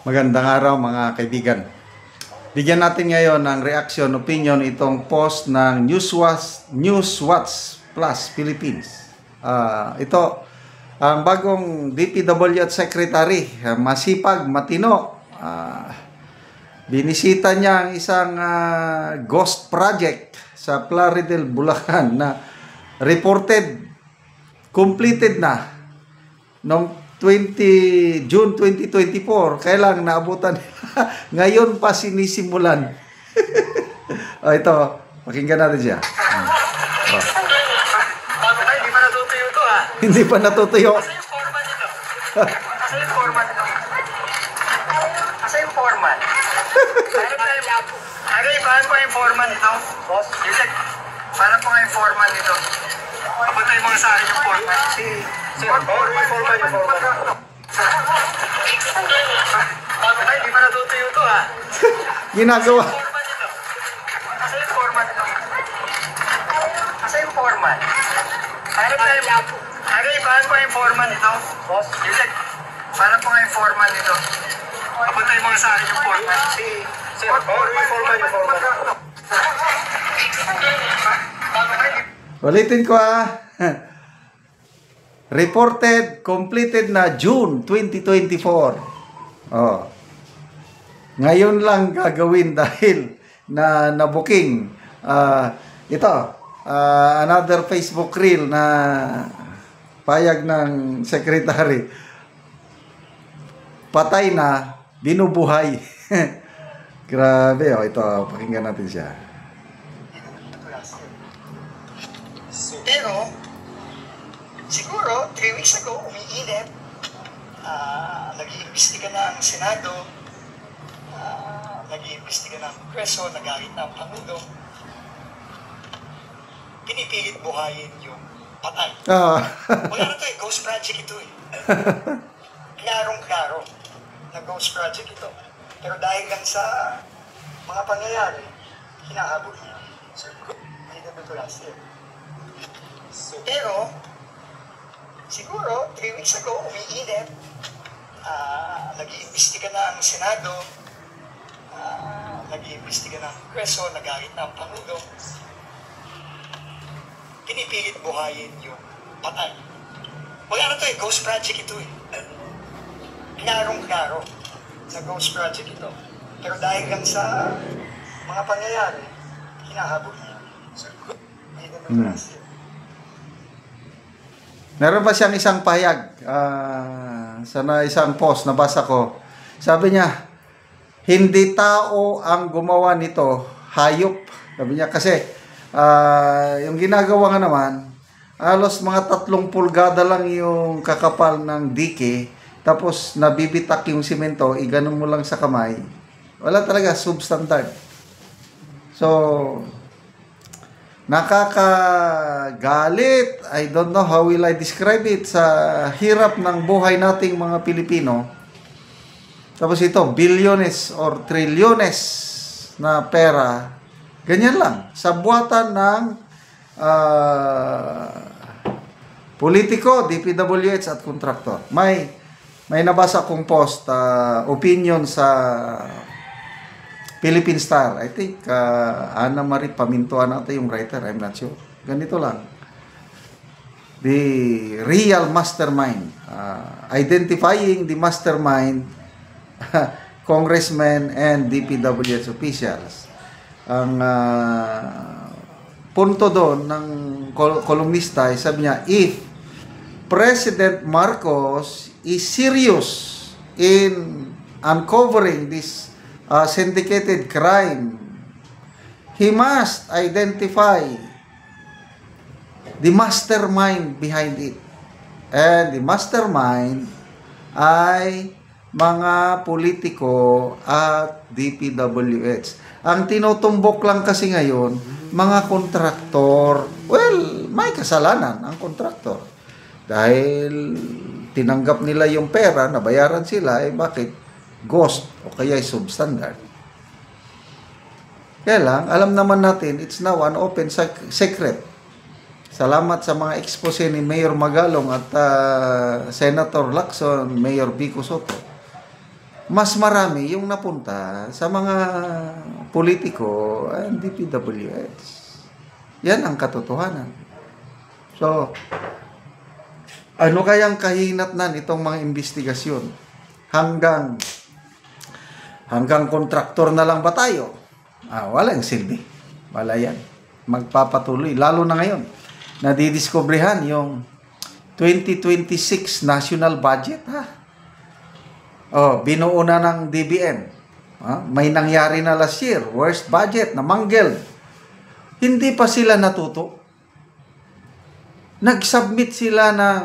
Magandang araw mga kaibigan. Bigyan natin ngayon ng reaction, opinion itong post ng Newswatch Plus Philippines. Ito, ang bagong DPWH Secretary, masipag, matino. Binisita niya ang isang ghost project sa Plaridel, Bulacan na completed na noong June 2024, kailang naabutan ngayon pa sinisimulan. Ito, pakinggan natin siya. Hindi pa natutuyo ito Hindi pa natutuyo. Asa yung format nito? Asa yung format nito? Asa yung format? Paano po yung format nito? Yusek, paano po nga yung format nito? Kapatay mo sa akin yung format. Yung format. Hindi pa natutuyo ito Ginagawa. Format nito. Asa yung format nito? Asa yung format? Paano po yung format nito? Yusek, paano po nga yung format nito? Kapatay mo sa akin yung format. Yung format. Ulitin ko Reported, completed na June 2024. Ngayon lang gagawin dahil na-booking. Ito, another Facebook reel na payag ng secretary. Patay na, binubuhay. Grabe, ito, pakinggan natin siya. Pero, siguro, 3 weeks ago, umiinit. Nag-iimbestiga na ang Senado. Nag-iimbestiga na ang Kongreso. Nagalit na ang Pangulo. Pinipilit buhayin yung patay. Wala na ito ghost project ito Klarong-klaro na ghost project ito. Pero dahil lang sa mga pangyayari, hinahabol niya. Hindi na ito last year. Pero, siguro, 3 weeks ago, umiinit. Nag-iimbestiga na ang Senado. Nag-iimbestiga na ang Kongreso. Nagalit na ang Pangulo. Pinipilit buhayin yung patay. Wala na ito ghost project ito Klarong-klaro na ghost project ito. Pero dahil lang sa mga pangyayari, hinahabol niya. Hindi na ito last year. Meron pa siyang isang pahayag sa isang post na basa ko. Sabi niya, hindi tao ang gumawa nito, hayop. Sabi niya kasi yung ginagawa nga naman, halos mga 3 pulgada lang yung kakapal ng dike, tapos nabibitak yung simento, iganon mo lang sa kamay. Wala talaga, substandard. So, nakakagalit. I don't know how will I describe it sa hirap ng buhay nating mga Pilipino. Tapos ito, bilyones or trilyones na pera. Ganyan lang. Sa buwatan ng politiko, DPWH at kontraktor. May nabasa kong post, opinion sa Philippine Star. I think Ana Marie Pamintuan ata yung writer. I'm not sure. Ganito lang. The real mastermind. Identifying the mastermind, congressmen and DPWH officials. Ang punto doon ng kolumnista, sabi niya, if President Marcos is serious in uncovering this syndicated crime, he must identify the mastermind behind it. And the mastermind ay mga politiko at DPWH. Ang tinutumbok lang kasi ngayon, mga kontraktor. Well, may kasalanan ang kontraktor. Dahil tinanggap nila yung pera, nabayaran sila, bakit ghost o kaya substandard? Kaya lang, alam naman natin, it's now an open secret. Salamat sa mga expose ni Mayor Magalong at Senator Lacson, Mayor Vico Soto. mas marami yung napunta sa mga politiko and DPWH. Yan ang katotohanan. So, ano kayang kahinatnan itong mga investigasyon? Hanggang kontraktor na lang ba tayo? Walang silbi. Wala yan. Magpapatuloy. Lalo na ngayon, nadidiskubrihan yung 2026 national budget, binuo na ng DBM. May nangyari na last year, worst budget na mangled. Hindi pa sila natuto. Nag-submit sila ng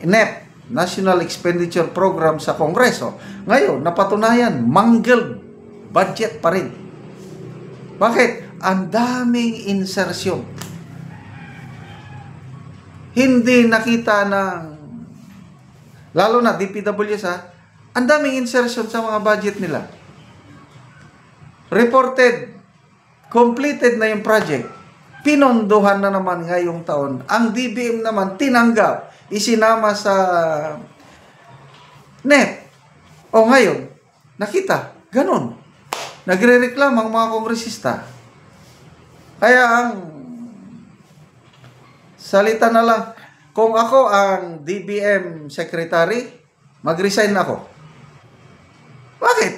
NEP, National Expenditure Program sa Kongreso. Ngayon, napatunayan, mangled budget pa rin. Bakit? Ang daming insertion. Hindi nakita ng, lalo na DPWS, ang daming insertion sa mga budget nila. Reported, completed na yung project. Pinondohan na naman ngayong taon. Ang DBM naman tinanggap, isinama sa NEP. O ngayon, nakita, ganun. Nagre-reklamo ang mga kongresista. Kaya ang salita na lang, kung ako ang DBM secretary, mag-resign ako. Bakit?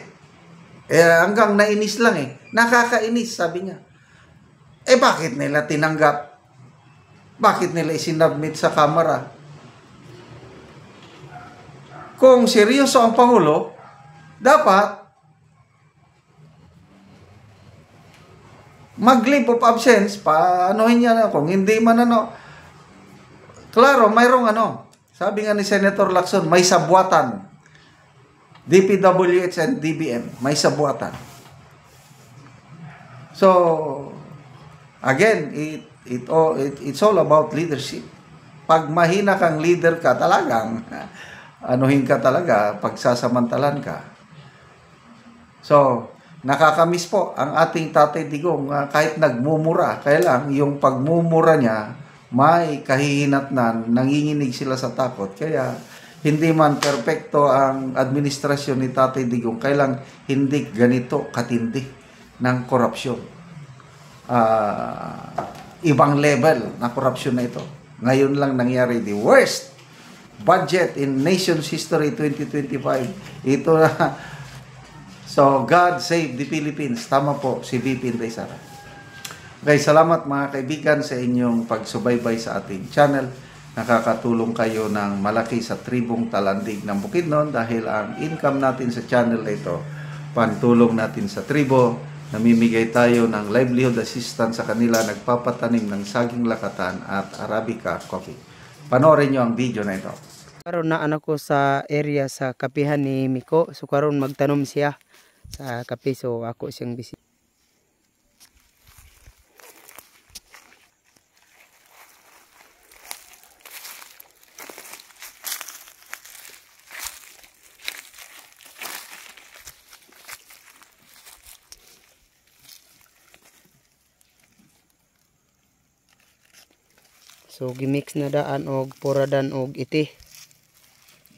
Hanggang nainis lang Nakakainis, sabi niya. Bakit nila tinanggap? Bakit nila isinabmit sa Kamara? Kung seryoso ang Pangulo, dapat mag-leave of absence, paanohin niya na. Kung hindi man klaro, mayroong sabi nga ni Senator Lacson, may sabuatan. DPWH and DBM, may sabuatan. So, again, it's all about leadership. Pag mahina kang leader ka, talagang anuhin ka talaga, pagsasamantalan ka. So, nakakamiss po ang ating Tatay Digong kahit nagmumura. Kaya lang, yung pagmumura niya, may kahihinatnan, nanginginig sila sa takot. Kaya, hindi man perpekto ang administrasyon ni Tatay Digong, kaya lang hindi ganito katindi ng korupsyon. Ibang level na korupsyon na ito. Ngayon lang nangyari the worst budget in nation's history 2025. Ito na. So, God save the Philippines. Tama po si VP Inday Sara. Okay, salamat mga kaibigan sa inyong pagsubaybay sa ating channel. Nakakatulong kayo ng malaki sa tribong Talandig ng Bukidnon dahil ang income natin sa channel na ito, pantulong natin sa tribo, namimigay tayo ng livelihood assistance sa kanila, nagpapatanim ng saging lakatan at Arabica coffee. Panoorin nyo ang video na ito. Karon na anak ko sa area sa kapihan ni Miko. So karon magtanom siya sa kape, so ako siyang bisita. So gimix na daan og puradan og iti.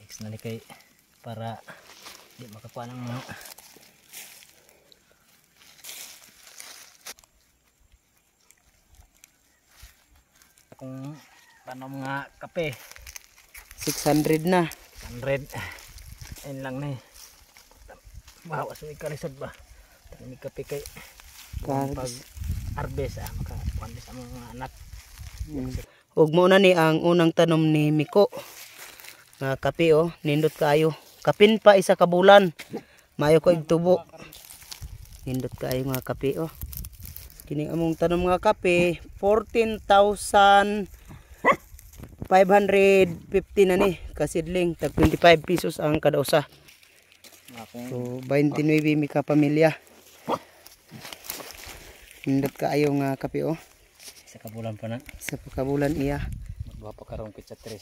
Mix na ni kay para di makakuha ng mga kung paano mga kape 600 na. 100 ayun lang ni bawas may kalisod ba may kape kay pag harvest makakuha sa mga anak. Ug mo na ni ang unang tanom ni Miko nga kape, nindot kaayo. Kapin pa isa ka bulan. Mayo ko igtubo. Nindot kaayo nga kape, Kini among tanom nga kape 14,550 na ni kasidling, tag 25 pesos ang kada usa. So 29 mi ka pamilya. Nindot kaayo nga kape, Isa ka bulan pa na. Sa pagkabulan iya. Magbuha pa karong pizza 3.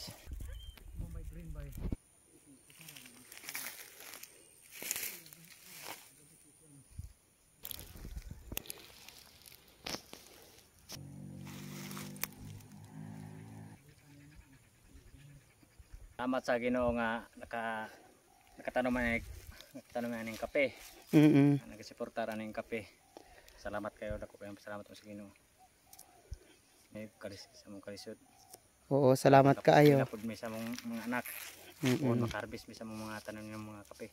Salamat sa Ginoo nga nakatanom man tanong nga ning kape. Nagsuportar aning kape. Salamat kayo, dako kayo salamat sa Ginoo. May kalis sa mong kalisod. Oo, salamat kaayo. Napod mi sa mong mga anak. O makaharbis mi sa mong mga tanom ng mga kape.